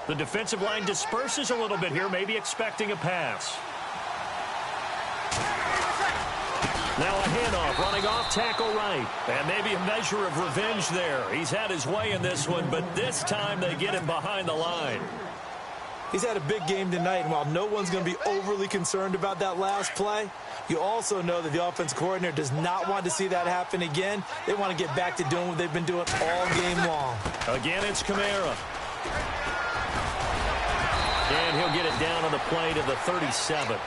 The defensive line disperses a little bit here, maybe expecting a pass. Now a handoff, running off tackle right. And maybe a measure of revenge there. He's had his way in this one, but this time they get him behind the line. He's had a big game tonight, and while no one's going to be overly concerned about that last play, you also know that the offense coordinator does not want to see that happen again. They want to get back to doing what they've been doing all game long. Again, it's Kamara. And he'll get it down on the play to the 37.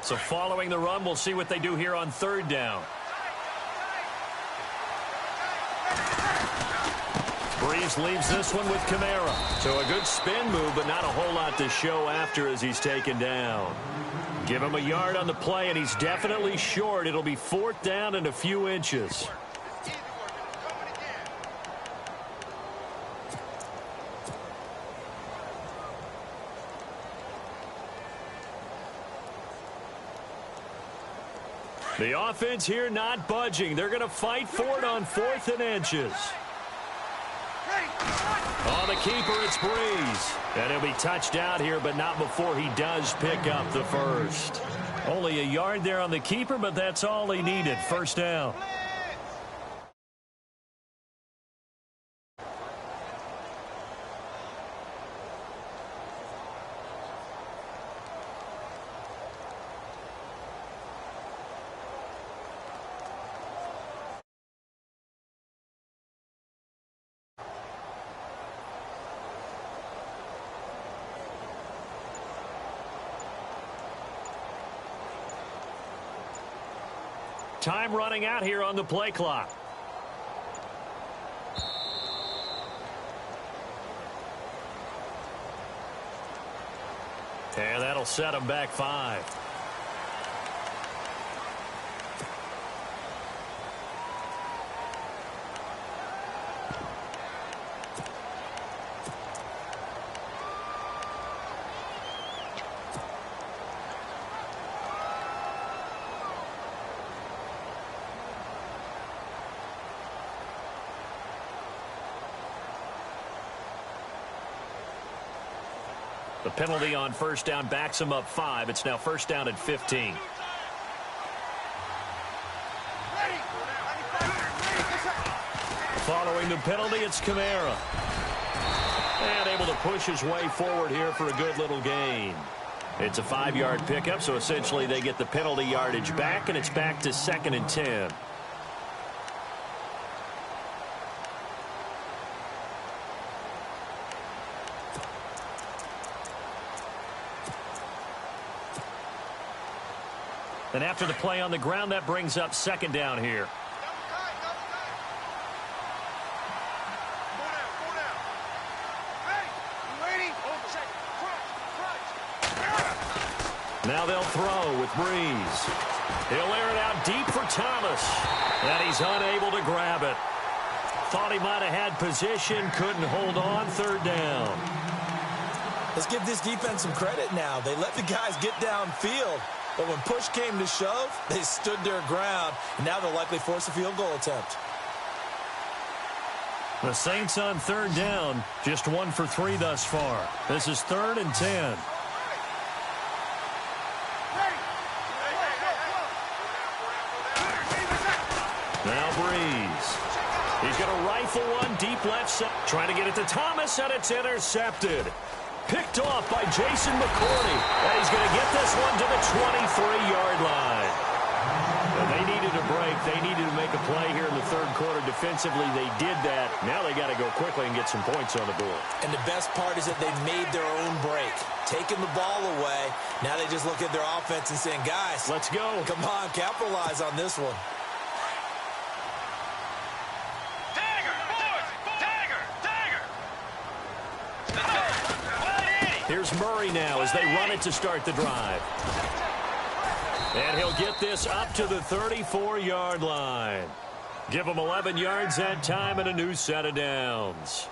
So following the run, we'll see what they do here on third down. Breeze leaves this one with Kamara. So a good spin move, but not a whole lot to show after as he's taken down. Give him a yard on the play, and he's definitely short. It'll be fourth down and a few inches. The offense here not budging. They're going to fight for it on 4th and inches. On the keeper, it's Breeze. And he'll be touched out here, but not before he does pick up the first. Only a yard there on the keeper, but that's all he needed. First down. Time running out here on the play clock. And that'll set him back 5. The penalty on first down backs him up 5. It's now first down at 15. Following the penalty, it's Kamara. And able to push his way forward here for a good little gain. It's a 5-yard pickup, so essentially they get the penalty yardage back, and it's back to 2nd and 10. And after the play on the ground, that brings up 2nd down here. Now they'll throw with Breeze. He'll air it out deep for Thomas. And he's unable to grab it. Thought he might have had position, couldn't hold on. 3rd down. Let's give this defense some credit now. They let the guys get downfield. But when push came to shove, they stood their ground, and now they'll likely force a field goal attempt. The Saints on third down, just 1 for 3 thus far. This is 3rd and 10. Now Breeze. He's going to rifle one deep left side. Trying to get it to Thomas, and it's intercepted. Picked off by Jason McCourty. And he's going to get this one to the 23-yard line. And they needed a break. They needed to make a play here in the third quarter. Defensively, they did that. Now they got to go quickly and get some points on the board. And the best part is that they made their own break. Taking the ball away. Now they just look at their offense and saying, guys, let's go. Come on, capitalize on this one. Here's Murray now as they run it to start the drive. And he'll get this up to the 34-yard line. Give him 11 yards that time and a new set of downs.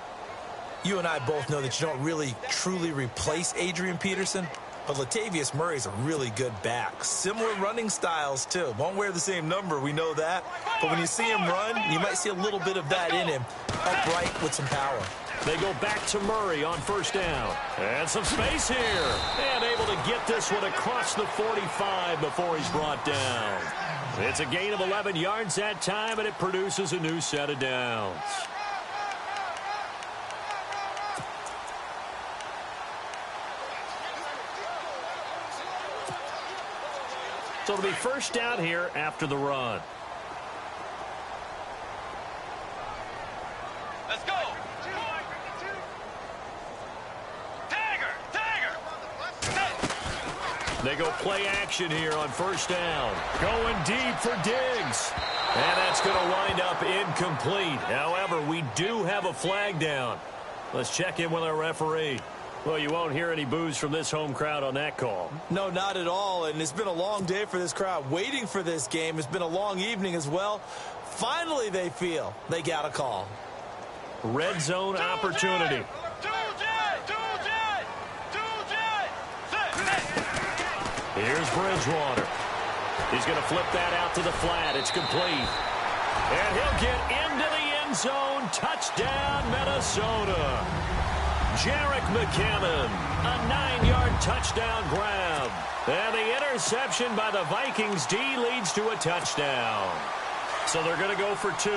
You and I both know that you don't really truly replace Adrian Peterson, but Latavius Murray's a really good back. Similar running styles, too. Won't wear the same number, we know that. But when you see him run, you might see a little bit of that in him, upright with some power. They go back to Murray on first down. And some space here. And able to get this one across the 45 before he's brought down. It's a gain of 11 yards that time, and it produces a new set of downs. So it'll be first down here after the run. Let's go. They go play action here on first down. Going deep for Diggs. And that's going to wind up incomplete. However, we do have a flag down. Let's check in with our referee. Well, you won't hear any boos from this home crowd on that call. No, not at all. And it's been a long day for this crowd. Waiting for this game. It's been a long evening as well. Finally, they feel they got a call. Red zone opportunity. Here's Bridgewater. He's going to flip that out to the flat. It's complete. And he'll get into the end zone. Touchdown, Minnesota. Jerick McKinnon, a 9-yard touchdown grab. And the interception by the Vikings D leads to a touchdown. So they're going to go for 2.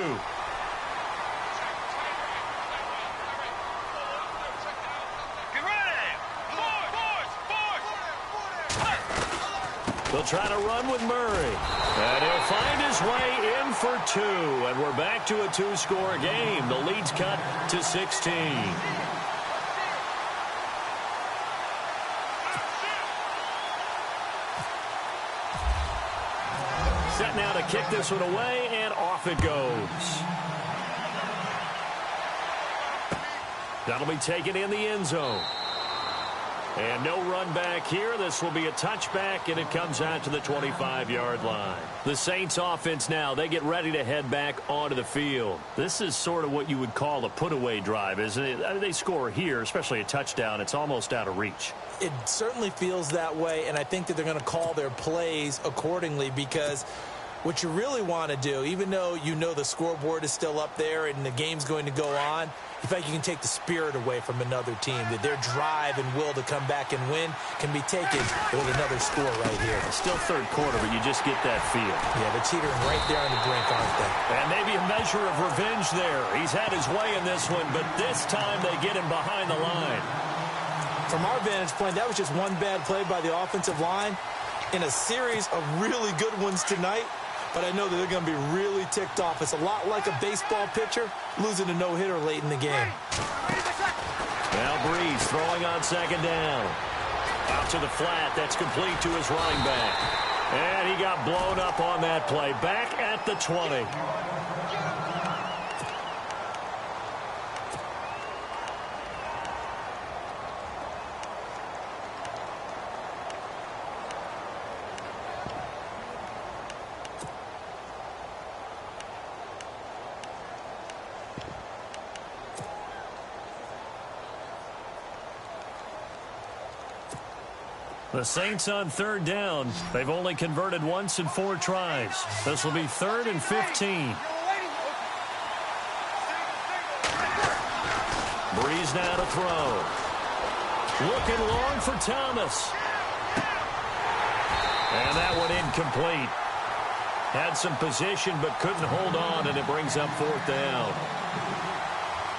They'll try to run with Murray. And he'll find his way in for 2. And we're back to a 2-score game. The lead's cut to 16. Set now to kick this one away, and off it goes. That'll be taken in the end zone. And no run back here. This will be a touchback, and it comes out to the 25-yard line. The Saints offense now, they get ready to head back onto the field. This is sort of what you would call a put-away drive, isn't it? I mean, they score here, especially a touchdown. It's almost out of reach. It certainly feels that way, and I think that they're going to call their plays accordingly because what you really want to do, even though you know the scoreboard is still up there and the game's going to go on, in fact, you can take the spirit away from another team, that their drive and will to come back and win can be taken with another score right here. It's still third quarter, but you just get that feel. Yeah, they're teetering right there on the brink, aren't they? And maybe a measure of revenge there. He's had his way in this one, but this time they get him behind the line. From our vantage point, that was just one bad play by the offensive line in a series of really good ones tonight. But I know that they're going to be really ticked off. It's a lot like a baseball pitcher losing a no-hitter late in the game. Now Breeze throwing on second down. Out to the flat. That's complete to his running back. And he got blown up on that play. Back at the 20. The The Saints on third down. They've only converted once in 4 tries. This will be 3rd and 15. Breeze now to throw. Looking long for Thomas. And that one incomplete. Had some position but couldn't hold on, and it brings up 4th down.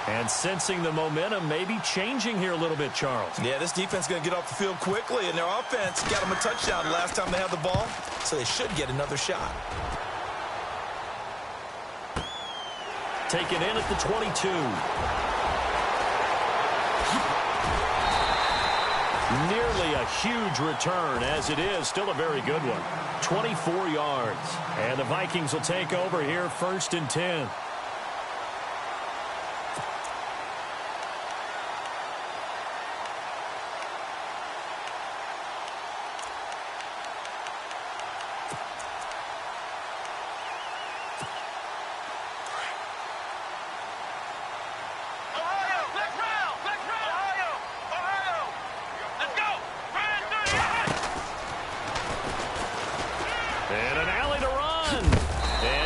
And sensing the momentum maybe changing here a little bit, Charles. Yeah, this defense is going to get off the field quickly, and their offense got them a touchdown last time they had the ball, so they should get another shot. Taken in at the 22. Nearly a huge return, as it is still a very good one. 24 yards. And the Vikings will take over here 1st and 10.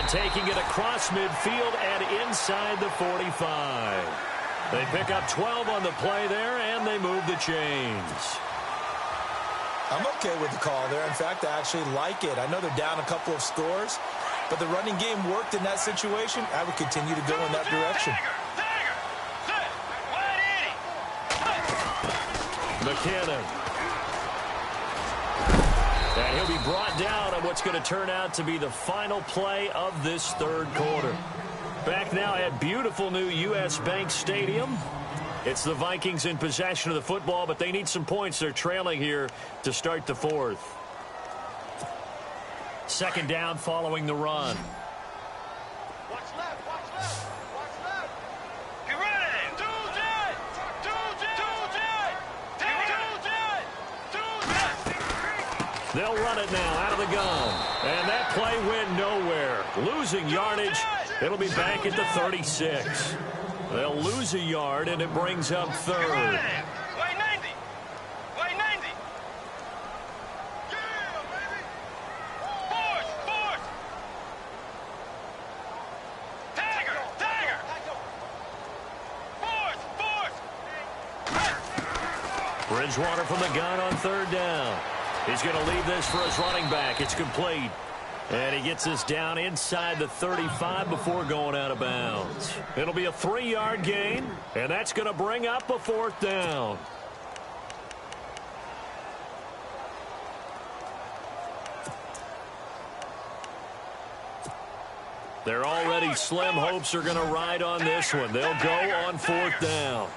Taking it across midfield and inside the 45. They pick up 12 on the play there, and they move the chains. I'm okay with the call there. In fact, I actually like it. I know they're down a couple of scores, but the running game worked in that situation. I would continue to go in that direction. McKinnon. And he'll be brought down on what's going to turn out to be the final play of this 3rd quarter. Back now at beautiful new U.S. Bank Stadium. It's the Vikings in possession of the football, but they need some points. They're trailing here to start the 4th. 2nd down following the run. Watch left, watch left, watch left. Get ready. Do Jet. They'll run it now out of the gun. And that play went nowhere. Losing yardage. It'll be back at the 36. They'll lose a yard, and it brings up 3rd. Bridgewater from the gun on 3rd down. He's going to leave this for his running back. It's complete. And he gets us down inside the 35 before going out of bounds. It'll be a 3-yard gain, and that's going to bring up a 4th down. They're already slim hopes are going to ride on this one. They'll go on 4th down.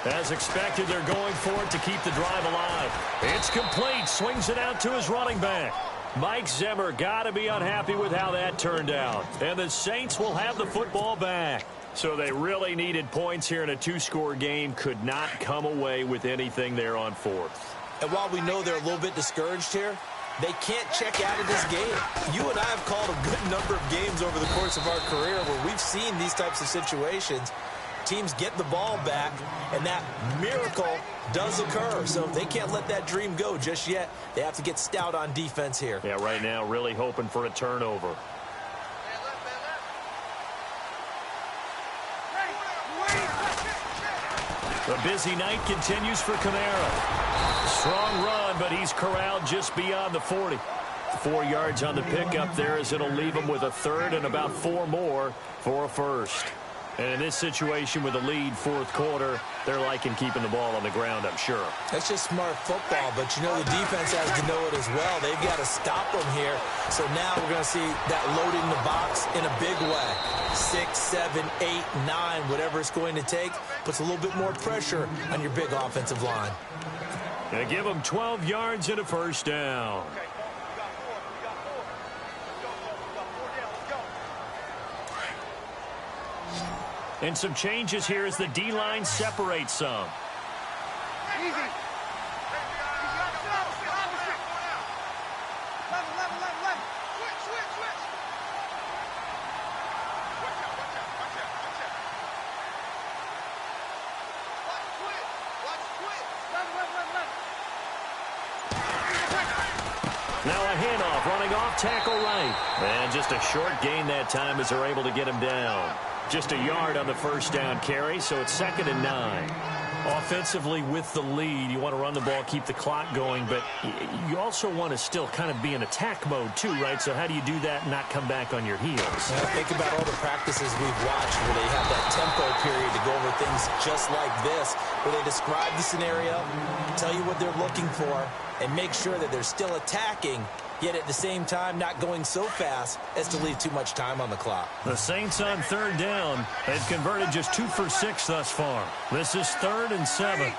As expected, they're going for it to keep the drive alive. It's complete. Swings it out to his running back. Mike Zimmer got to be unhappy with how that turned out. And the Saints will have the football back. So they really needed points here in a 2-score game. Could not come away with anything there on 4th. And while we know they're a little bit discouraged here, they can't check out of this game. You and I have called a good number of games over the course of our career where we've seen these types of situations. Teams get the ball back, and that miracle does occur. So they can't let that dream go just yet. They have to get stout on defense here. Yeah, right now really hoping for a turnover. The busy night continues for Kamara. Strong run, but he's corralled just beyond the 40. 4 yards on the pickup there as it'll leave him with a 3rd and about 4 more for a 1st. And in this situation with a lead 4th quarter, they're liking keeping the ball on the ground, I'm sure. That's just smart football, but you know the defense has to know it as well. They've got to stop them here. So now we're going to see that loading the box in a big way. 6, 7, 8, 9, whatever it's going to take, puts a little bit more pressure on your big offensive line. They give them 12 yards and a 1st down. And some changes here as the D-line separates some. Easy. Now a handoff, running off, tackle right. And just a short gain that time as they're able to get him down. Just a yard on the first down carry, so it's 2nd and 9. Offensively, with the lead, you want to run the ball, keep the clock going, but you also want to still kind of be in attack mode too, right? So how do you do that and not come back on your heels? Now, think about all the practices we've watched where they have that tempo period to go over things just like this, where they describe the scenario, tell you what they're looking for, and make sure that they're still attacking, yet at the same time not going so fast as to leave too much time on the clock. The Saints on 3rd down. They've converted just 2 for 6 thus far. This is 3rd and 7.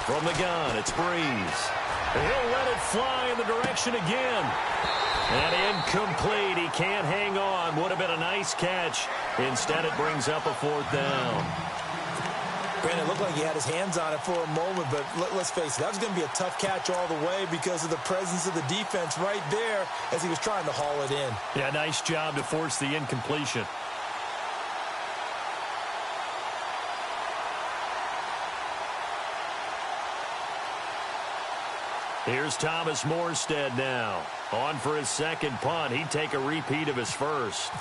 From the gun, it's Breeze. He'll let it fly in the direction again. And incomplete. He can't hang on. Would have been a nice catch. Instead, it brings up a 4th down. Brandon, it looked like he had his hands on it for a moment, but let's face it, that was going to be a tough catch all the way because of the presence of the defense right there as he was trying to haul it in. Yeah, nice job to force the incompletion. Here's Thomas Morstead now. On for his 2nd punt. He'd take a repeat of his first.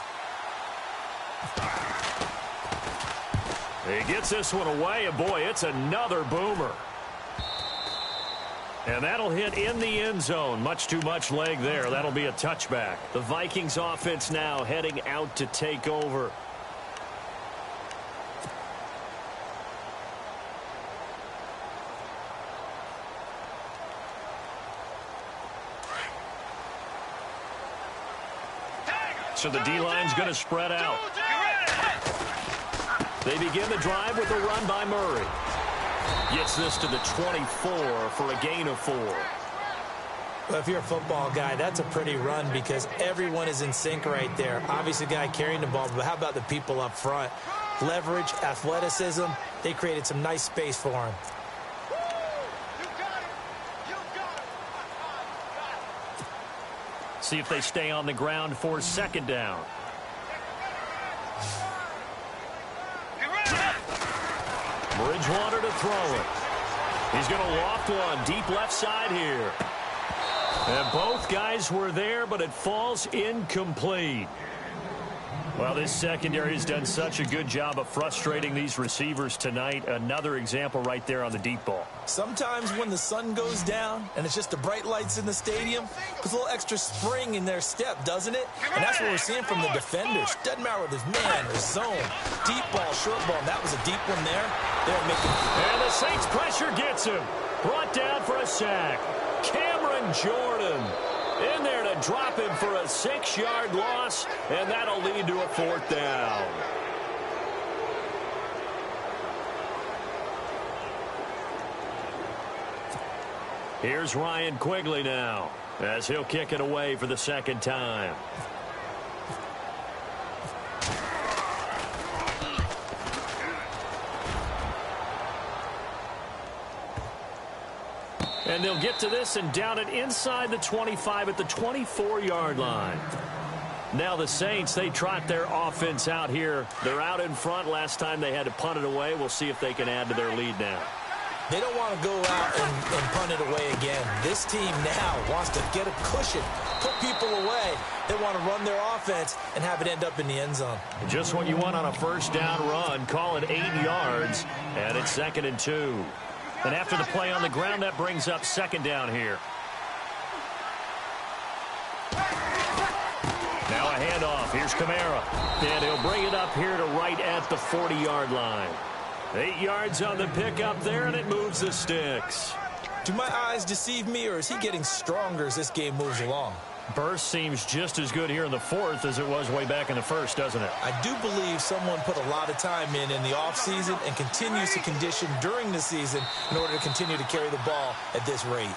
He gets this one away, and boy, it's another boomer. And that'll hit in the end zone. Much too much leg there. That'll be a touchback. The Vikings offense now heading out to take over. So the D-line's going to spread out. They begin the drive with a run by Murray. Gets this to the 24 for a gain of 4. Well, if you're a football guy, that's a pretty run because everyone is in sync right there. Obviously, the guy carrying the ball, but how about the people up front? Leverage, athleticism, they created some nice space for him. See if they stay on the ground for 2nd down. Bridgewater to throw it. He's going to loft one deep left side here. And both guys were there, but it falls incomplete. Well, this secondary has done such a good job of frustrating these receivers tonight. Another example right there on the deep ball. Sometimes when the sun goes down and it's just the bright lights in the stadium, puts a little extra spring in their step, doesn't it? And that's what we're seeing from the defenders. Doesn't matter whether it's man or zone. Deep ball, short ball, and that was a deep one there. They're making... And the Saints pressure gets him. Brought down for a sack. Cameron Jordan in there to drop him for a 6-yard loss, and that'll lead to a 4th down. Here's Ryan Quigley now, as he'll kick it away for the 2nd time. And they'll get to this and down it inside the 25 at the 24-yard line. Now the Saints, they trot their offense out here. They're out in front. Last time they had to punt it away. We'll see if they can add to their lead now. They don't want to go out and punt it away again. This team now wants to get a cushion, put people away. They want to run their offense and have it end up in the end zone. Just what you want on a 1st down run. Call it 8 yards, and it's 2nd and 2. And after the play on the ground, that brings up 2nd down here. Now a handoff. Here's Kamara. And he'll bring it up here to right at the 40-yard line. 8 yards on the pickup there, and it moves the sticks. Do my eyes deceive me, or is he getting stronger as this game moves along? Burst seems just as good here in the 4th as it was way back in the 1st, doesn't it? I do believe someone put a lot of time in the offseason and continues to condition during the season in order to continue to carry the ball at this rate.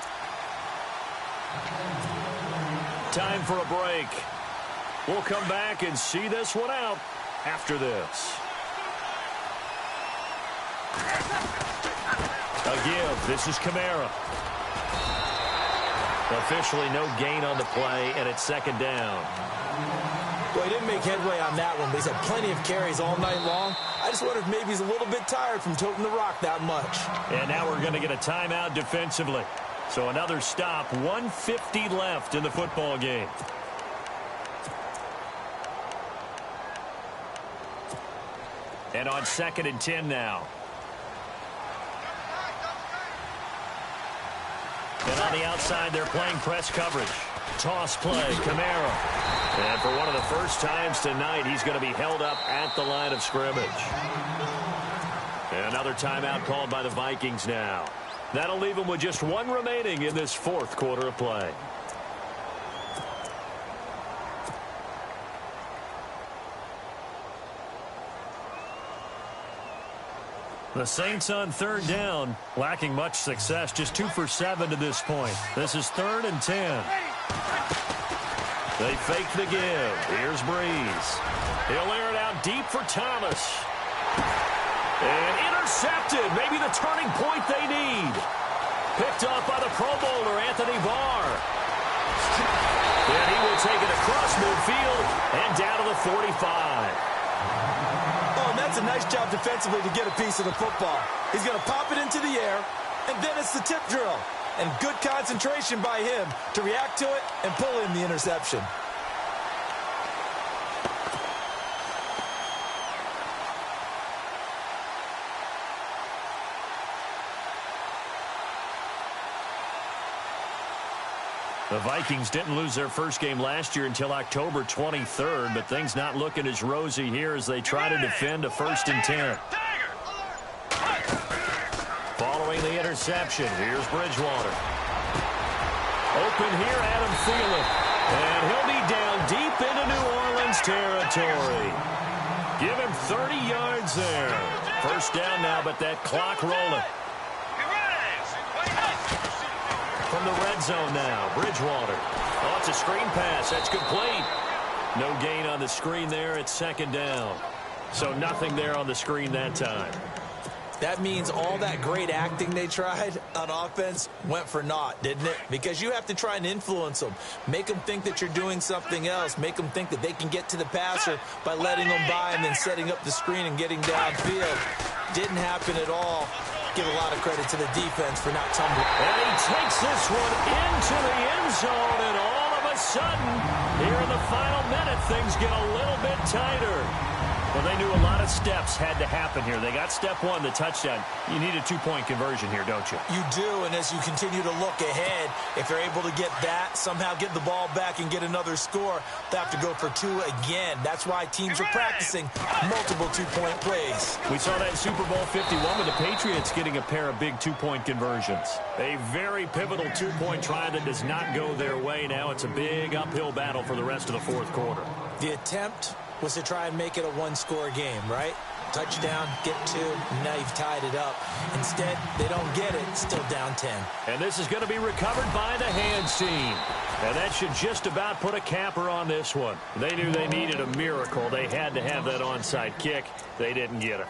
Time for a break. We'll come back and see this one out after this. A give. This is Kamara. Officially no gain on the play, and it's 2nd down. Well, he didn't make headway on that one, but he's had plenty of carries all night long. I just wonder if maybe he's a little bit tired from toting the rock that much. And now we're going to get a timeout defensively. So another stop, 1:50 left in the football game. And on 2nd and 10 now. And on the outside, they're playing press coverage. Toss play, Kamara. And for one of the first times tonight, he's going to be held up at the line of scrimmage. And another timeout called by the Vikings now. That'll leave them with just one remaining in this 4th quarter of play. The Saints on 3rd down, lacking much success, just 2 for 7 to this point. This is 3rd and 10. They fake the give. Here's Breeze. He'll air it out deep for Thomas. And intercepted. Maybe the turning point they need. Picked off by the Pro Bowler, Anthony Barr. And he will take it across midfield and down to the 45. Oh, and that's a nice job defensively to get a piece of the football. He's going to pop it into the air, and then it's the tip drill. And good concentration by him to react to it and pull in the interception. The Vikings didn't lose their first game last year until October 23rd, but things not looking as rosy here as they try to defend a 1st and 10. Following the interception, here's Bridgewater. Open here, Adam Thielen. And he'll be down deep into New Orleans territory. Give him 30 yards there. 1st down now, but that clock rolling. From the red zone now, Bridgewater. Oh, it's a screen pass. That's complete. No gain on the screen there. It's 2nd down. So nothing there on the screen that time. That means all that great acting they tried on offense went for naught, didn't it? Because you have to try and influence them. Make them think that you're doing something else. Make them think that they can get to the passer by letting them by and then setting up the screen and getting downfield. Didn't happen at all. Give a lot of credit to the defense for not tumbling. And he takes this one into the end zone, and all of a sudden, here in the final minute, things get a little bit tighter. Well, they knew a lot of steps had to happen here. They got step 1, the touchdown. You need a 2-point conversion here, don't you? You do, and as you continue to look ahead, if they're able to get that, somehow get the ball back and get another score, they have to go for 2 again. That's why teams are practicing multiple 2-point plays. We saw that in Super Bowl 51 with the Patriots getting a pair of big 2-point conversions. A very pivotal 2-point try that does not go their way. Now it's a big uphill battle for the rest of the 4th quarter. The attempt was to try and make it a 1-score game, right? Touchdown, get 2, now you've tied it up. Instead, they don't get it, still down 10. And this is going to be recovered by the hands team. And that should just about put a capper on this one. They knew they needed a miracle. They had to have that onside kick. They didn't get it.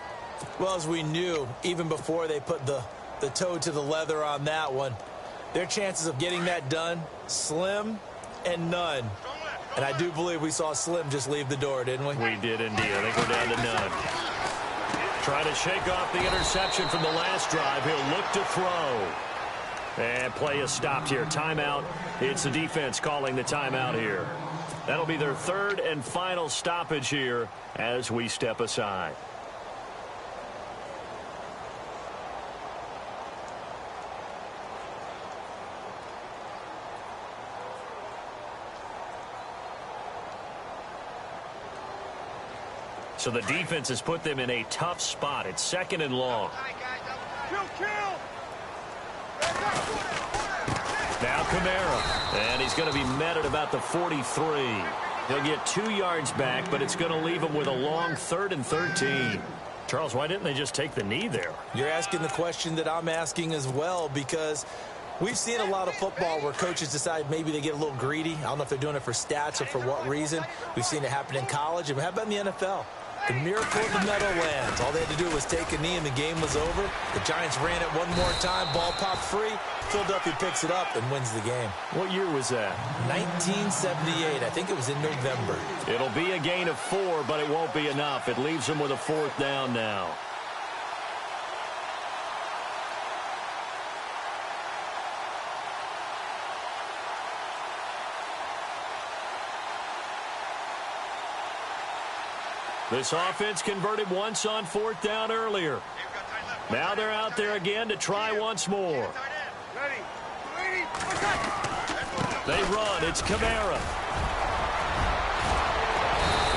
Well, as we knew, even before they put the toe to the leather on that one, their chances of getting that done, slim and none. And I do believe we saw Slim just leave the door, didn't we? We did indeed. I think we're down to none. Trying to shake off the interception from the last drive. He'll look to throw. And play is stopped here. Timeout. It's the defense calling the timeout here. That'll be their 3rd and final stoppage here as we step aside. So the defense has put them in a tough spot. It's 2nd and long. Now Kamara. And he's going to be met at about the 43. He'll get 2 yards back, but it's going to leave him with a long 3rd and 13. Charles, why didn't they just take the knee there? You're asking the question that I'm asking as well, because we've seen a lot of football where coaches decide maybe they get a little greedy. I don't know if they're doing it for stats or for what reason. We've seen it happen in college. And how about in the NFL? The miracle of the Meadowlands. All they had to do was take a knee and the game was over. The Giants ran it one more time. Ball popped free. Philadelphia picks it up and wins the game. What year was that? 1978. I think it was in November. It'll be a gain of 4, but it won't be enough. It leaves them with a 4th down now. This offense converted once on 4th down earlier. Now they're out there again to try once more. They run. It's Kamara.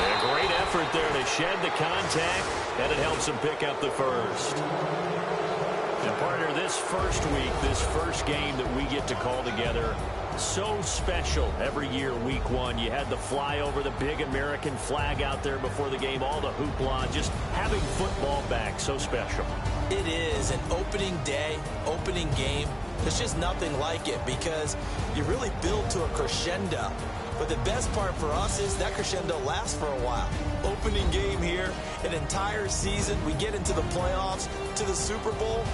A great effort there to shed the contact, and it helps them pick up the first. And partner, this first week, this first game that we get to call together, so special every year, week 1. You had the flyover, the big American flag out there before the game, all the hoopla, just having football back, so special. It is an opening day, opening game. There's just nothing like it because you really build to a crescendo. But the best part for us is that crescendo lasts for a while. Opening game here, an entire season. We get into the playoffs, to the Super Bowl.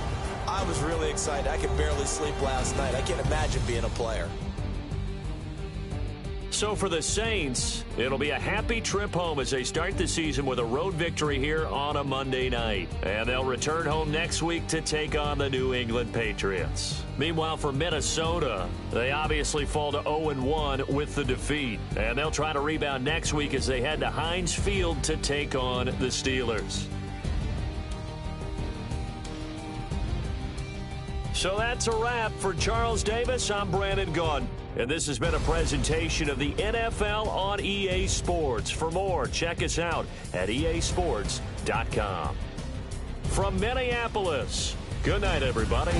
I was really excited. I could barely sleep last night. I can't imagine being a player. So for the Saints, it'll be a happy trip home as they start the season with a road victory here on a Monday night. And they'll return home next week to take on the New England Patriots. Meanwhile, for Minnesota, they obviously fall to 0-1 with the defeat. And they'll try to rebound next week as they head to Heinz Field to take on the Steelers. So that's a wrap. For Charles Davis, I'm Brandon Gaudin. And this has been a presentation of the NFL on EA Sports. For more, check us out at easports.com. From Minneapolis, good night, everybody.